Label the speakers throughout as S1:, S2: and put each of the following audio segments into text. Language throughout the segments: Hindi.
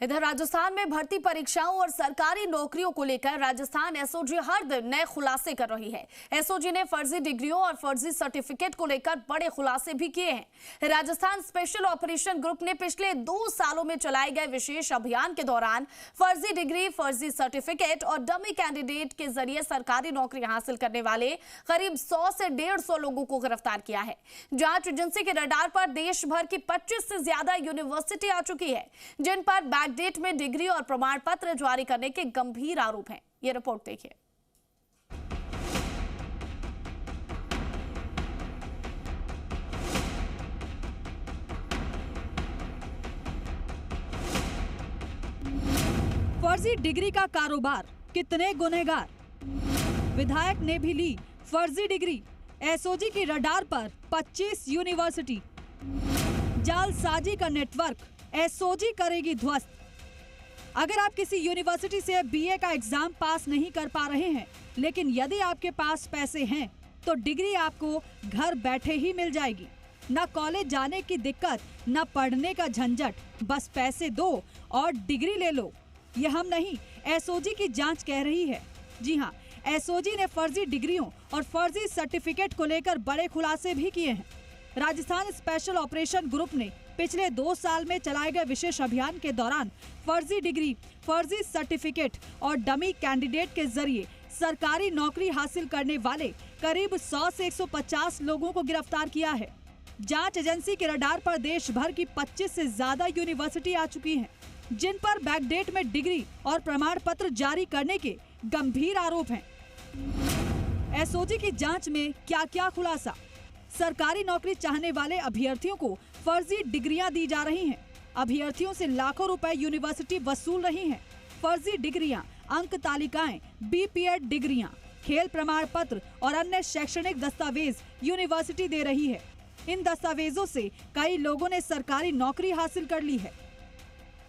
S1: इधर राजस्थान में भर्ती परीक्षाओं और सरकारी नौकरियों को लेकर राजस्थान एसओजी हर दिन नए खुलासे कर रही है। एसओजी ने फर्जी डिग्रियों और फर्जी सर्टिफिकेट को लेकर बड़े खुलासे भी किए हैं। राजस्थान स्पेशल ऑपरेशन ग्रुप ने पिछले 2 सालों में चलाए गए विशेष अभियान के दौरान फर्जी डिग्री, फर्जी सर्टिफिकेट और डमी कैंडिडेट के जरिए सरकारी नौकरी हासिल करने वाले करीब 100 से 150 लोगों को गिरफ्तार किया है। जांच एजेंसी के रडार पर देश भर की 25 से ज्यादा यूनिवर्सिटी आ चुकी है, जिन पर डेट में डिग्री और प्रमाण पत्र जारी करने के गंभीर आरोप हैं। ये रिपोर्ट देखिए।
S2: फर्जी डिग्री का कारोबार, कितने गुनहगार। विधायक ने भी ली फर्जी डिग्री, एसओजी की रडार पर 25 यूनिवर्सिटी। जालसाजी का नेटवर्क एसओजी करेगी ध्वस्त। अगर आप किसी यूनिवर्सिटी से बीए का एग्जाम पास नहीं कर पा रहे हैं, लेकिन यदि आपके पास पैसे हैं तो डिग्री आपको घर बैठे ही मिल जाएगी। न कॉलेज जाने की दिक्कत, न पढ़ने का झंझट, बस पैसे दो और डिग्री ले लो। ये हम नहीं, एसओजी की जांच कह रही है। जी हाँ, एसओजी ने फर्जी डिग्रियों और फर्जी सर्टिफिकेट को लेकर बड़े खुलासे भी किए हैं। राजस्थान स्पेशल ऑपरेशन ग्रुप ने पिछले 2 साल में चलाए गए विशेष अभियान के दौरान फर्जी डिग्री, फर्जी सर्टिफिकेट और डमी कैंडिडेट के जरिए सरकारी नौकरी हासिल करने वाले करीब 100 से 150 लोगों को गिरफ्तार किया है। जांच एजेंसी के रडार पर देश भर की 25 से ज्यादा यूनिवर्सिटी आ चुकी हैं, जिन पर बैकडेट में डिग्री और प्रमाण पत्र जारी करने के गंभीर आरोप हैं। एसओजी की जांच में क्या क्या खुलासा। सरकारी नौकरी चाहने वाले अभ्यर्थियों को फर्जी डिग्रियां दी जा रही हैं। अभ्यर्थियों से लाखों रुपए यूनिवर्सिटी वसूल रही हैं। फर्जी डिग्रियां, अंक तालिकाएं, बीपीएड डिग्रियां, खेल प्रमाण पत्र और अन्य शैक्षणिक दस्तावेज यूनिवर्सिटी दे रही है। इन दस्तावेजों से कई लोगों ने सरकारी नौकरी हासिल कर ली है।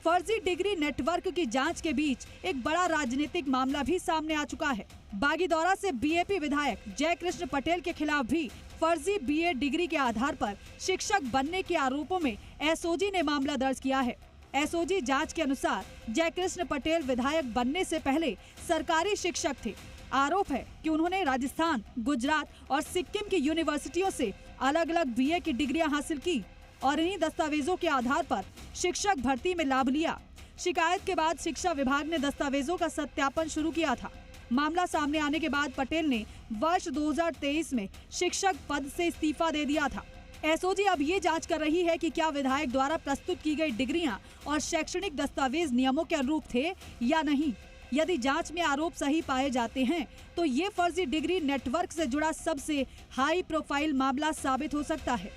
S2: फर्जी डिग्री नेटवर्क की जांच के बीच एक बड़ा राजनीतिक मामला भी सामने आ चुका है। बागीदौरा से बीएपी विधायक जयकृष्ण पटेल के खिलाफ भी फर्जी बीए डिग्री के आधार पर शिक्षक बनने के आरोपों में एसओजी ने मामला दर्ज किया है। एसओजी जांच के अनुसार जयकृष्ण पटेल विधायक बनने से पहले सरकारी शिक्षक थे। आरोप है कि उन्होंने राजस्थान, गुजरात और सिक्किम की यूनिवर्सिटियों से अलग अलग बीए की डिग्रियां हासिल की और इन्हीं दस्तावेजों के आधार पर शिक्षक भर्ती में लाभ लिया। शिकायत के बाद शिक्षा विभाग ने दस्तावेजों का सत्यापन शुरू किया था। मामला सामने आने के बाद पटेल ने वर्ष 2023 में शिक्षक पद से इस्तीफा दे दिया था। एसओजी अब ये जांच कर रही है कि क्या विधायक द्वारा प्रस्तुत की गई डिग्रियां और शैक्षणिक दस्तावेज नियमों के अनुरूप थे या नहीं। यदि जांच में आरोप सही पाए जाते हैं तो ये फर्जी डिग्री नेटवर्क से जुड़ा सबसे हाई प्रोफाइल मामला साबित हो सकता है।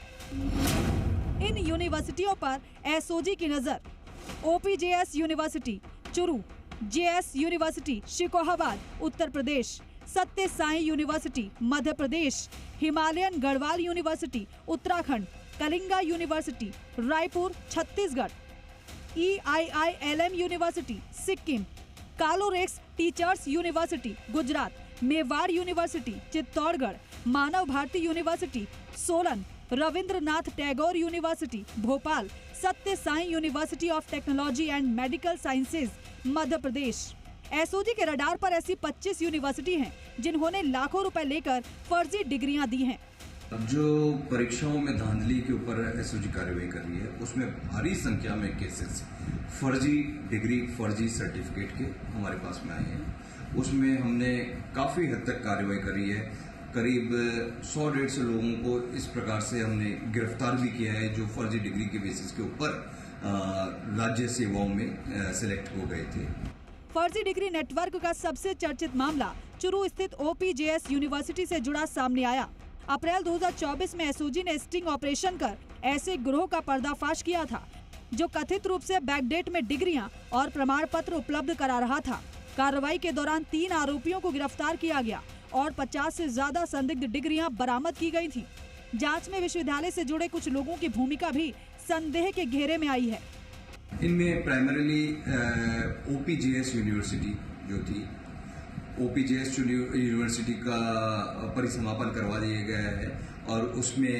S2: इन यूनिवर्सिटियों पर एसओजी की नजर। OPJS university Churu, JS university Shikohabad Uttar Pradesh, Satya Sai university Madhya Pradesh, Himalayan Garhwal university Uttarakhand, Kalinga university Raipur Chhattisgarh, EIILM university Sikkim, Calorx teachers university Gujarat, Mewar university Chittorgarh, Manav Bharti university Solan, Rabindranath Tagore university Bhopal, Satya Sai university of technology and medical sciences Madhya Pradesh. SOG के रडार पर ऐसी 25 यूनिवर्सिटी हैं जिन्होंने लाखों रुपए लेकर फर्जी डिग्रियां दी हैं।
S3: जो परीक्षाओं में धांधली के ऊपर एसओजी कार्रवाई कर रही है, उसमें भारी संख्या में केसेस फर्जी डिग्री, फर्जी सर्टिफिकेट के हमारे पास में आए हैं। उसमें हमने काफी हद तक कार्रवाई करी है। करीब 100-150 लोगों को इस प्रकार से हमने गिरफ्तार भी किया है, जो फर्जी डिग्री के बेसिस के ऊपर राज्य सेवाओं में सिलेक्ट हो गए थे।
S2: फर्जी डिग्री नेटवर्क का सबसे चर्चित मामला चुरू स्थित ओपीजेएस यूनिवर्सिटी से जुड़ा सामने आया। अप्रैल 2024 में एसओजी ने स्टिंग ऑपरेशन कर ऐसे गिरोह का पर्दाफाश किया था, जो कथित रूप से बैकडेट में डिग्रियां और प्रमाण पत्र उपलब्ध करा रहा था। कार्रवाई के दौरान 3 आरोपियों को गिरफ्तार किया गया और 50 से ज्यादा संदिग्ध डिग्रियां बरामद की गई थी। जांच में विश्वविद्यालय से जुड़े कुछ लोगों की भूमिका भी संदेह के घेरे में आई है।
S3: इनमें प्राइमरीली ओपीजेएस यूनिवर्सिटी जो थी, ओपीजेएस यूनिवर्सिटी का परिसमापन करवा दिया गया है और उसमें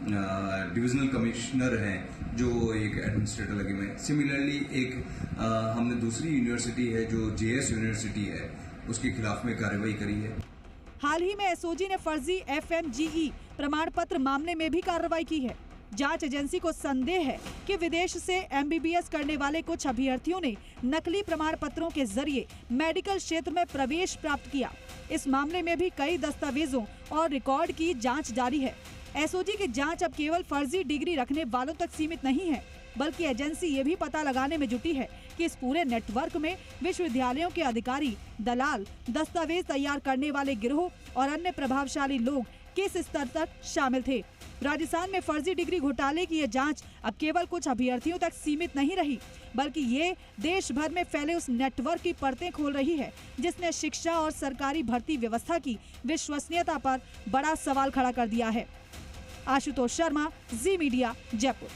S3: डिविजनल कमिश्नर हैं जो एक एडमिनिस्ट्रेटर लगे हुए हैं। सिमिलरली एक हमने दूसरी यूनिवर्सिटी है जो जेएस यूनिवर्सिटी है, उसके खिलाफ में कार्रवाई करी है।
S2: हाल ही में एसओजी ने फर्जी FMGE प्रमाण पत्र मामले में भी कार्रवाई की है। जांच एजेंसी को संदेह है कि विदेश से MBBS करने वाले कुछ अभ्यर्थियों ने नकली प्रमाण पत्रों के जरिए मेडिकल क्षेत्र में प्रवेश प्राप्त किया। इस मामले में भी कई दस्तावेजों और रिकॉर्ड की जांच जारी है। एसओजी की जांच अब केवल फर्जी डिग्री रखने वालों तक सीमित नहीं है, बल्कि एजेंसी ये भी पता लगाने में जुटी है कि इस पूरे नेटवर्क में विश्वविद्यालयों के अधिकारी, दलाल, दस्तावेज तैयार करने वाले गिरोह और अन्य प्रभावशाली लोग किस स्तर तक शामिल थे। राजस्थान में फर्जी डिग्री घोटाले की ये जांच अब केवल कुछ अभ्यर्थियों तक सीमित नहीं रही, बल्कि ये देश भर में फैले उस नेटवर्क की परतें खोल रही है जिसने शिक्षा और सरकारी भर्ती व्यवस्था की विश्वसनीयता पर बड़ा सवाल खड़ा कर दिया है। आशुतोष शर्मा, जी मीडिया, जयपुर।